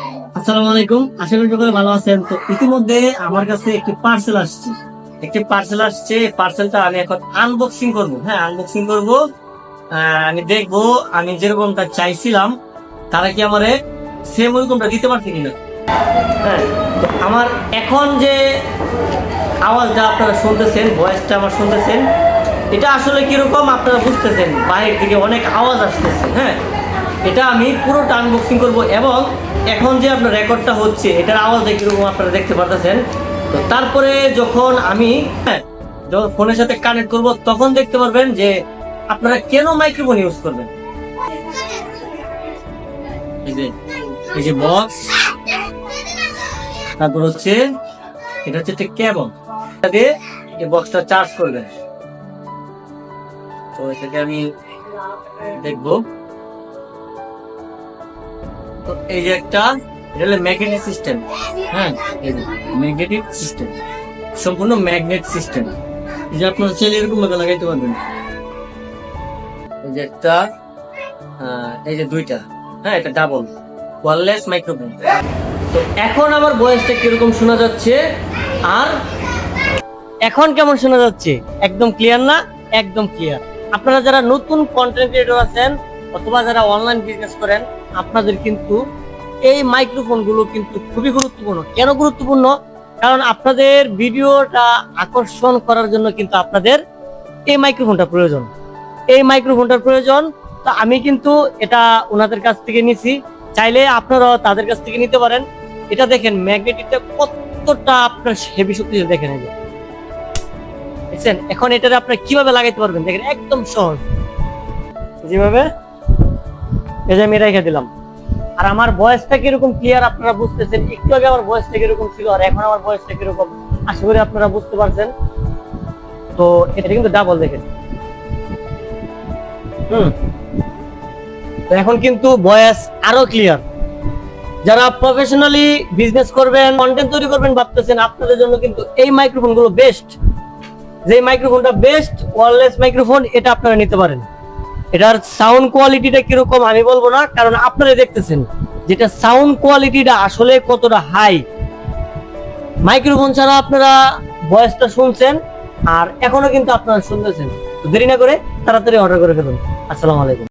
আসসালামু আলাইকুম, আশা করি সকলে ভালো আছেন। তো ইতিমধ্যে আমার কাছে একটি পার্সেল আসছে। পার্সেলটা আমি এখন আনবক্সিং করব। হ্যাঁ, আনবক্সিং করব। আমি দেখবো আমি যেরকমটা চাইছিলাম তারা কি আমারে সেম ওইরকমটা দিতে পারছে কিনা। হ্যাঁ, তো আমার এখন যে আওয়াজটা আপনারা শুনতেছেন, ভয়েসটা আমার শুনতেছেন, এটা আসলে কিরকম আপনারা বুঝতেছেন। বাইরে থেকে অনেক আওয়াজ আসতেছে। হ্যাঁ, এটা আমি পুরোটা আনবক্সিং করব এবং এখন যে আপনার রেকর্ডটা হচ্ছে এটার আওয়াজটা কিরকম আপনারা দেখতে পারতেছেন। তো তারপরে যখন আমি যখন ফোনের সাথে কানেক্ট করব তখন দেখতে পারবেন যে আপনারা কেন মাইক্রোফোন ইউজ করবেন। এই যে বক্স, তারপর হচ্ছে এটা হচ্ছে একটা কেবল, এটা দিয়ে এই বক্সটা চার্জ করবেন। তো এটাকে আমি দেখবো। তো এই যে একটা, এটা হলো ম্যাগনেটিক সিস্টেম। হ্যাঁ, এই যে ম্যাগনেটিক সিস্টেম, সম্পূর্ণ ম্যাগনেট সিস্টেম। এই যে আপনারা চাইলে এরকম ভাবে লাগাইতে পারবেন। এই যে একটা, এই যে দুইটা। হ্যাঁ, এটা ডাবল ওয়্যারলেস মাইক্রোফোন। তো এখন আমার ভয়েসটা কিরকম শোনা যাচ্ছে আর এখন কেমন শোনা যাচ্ছে? একদম ক্লিয়ার না? একদম ক্লিয়ার। আপনারা যারা নতুন কন্টেন্ট ক্রিয়েটর আছেন অথবা যারা অনলাইন বিজনেস করেন, আপনাদের কিন্তু এই মাইক্রোফোন গুলো কিন্তু খুবই গুরুত্বপূর্ণ। কেন গুরুত্বপূর্ণ? কারণ আপনাদের ভিডিওটা আকর্ষণ করার জন্য কিন্তু আপনাদের এই মাইক্রোফোনটা প্রয়োজন। এই মাইক্রোফোনটার প্রয়োজন। তো আমি কিন্তু এটা ওনাদের কাছ থেকে নিছি, চাইলে আপনারাও তাদের কাছ থেকে নিতে পারেন। এটা দেখেন ম্যাগনেটিকটা কতটা আপনার হেভি শক্তিশালী, দেখেন এই যে দেখছেন। এখন এটা আপনারা কিভাবে লাগাইতে পারবেন দেখেন, একদম সহজ। যেভাবে এই যে আমি রেখে দিলাম, আর আমার ভয়েসটা কিরকম ক্লিয়ার আপনারা বুঝতেছেন। একটু আগে আমার ভয়েসটা কিরকম ছিল আর এখন আমার ভয়েসটা কিরকম, আশা করি আপনারা বুঝতে পারছেন। তো এটা কিন্তু ডাবল, দেখেন। তো এখন কিন্তু ভয়েস আরো ক্লিয়ার। যারা প্রফেশনালি বিজনেস করবেন, কন্টেন্ট তৈরি করবেন ভাবতেছেন, আপনাদের জন্য কিন্তু এই মাইক্রোফোন গুলো বেস্ট। যে মাইক্রোফোনটা বেস্ট ওয়্যারলেস মাইক্রোফোন, এটা আপনারা নিতে পারেন। এটার সাউন্ড কোয়ালিটিটা কিরকম আমি বলবো না, কারণ আপনারা দেখতেছেন যেটা সাউন্ড কোয়ালিটিটা আসলে কতটা হাই। মাইক্রোফোন ছাড়া আপনারা ভয়েসটা শুনছেন আর এখনো কিন্তু আপনারা শুনতেছেন। তো দেরি না করে তাড়াতাড়ি অর্ডার করে ফেলুন। আসসালামু আলাইকুম।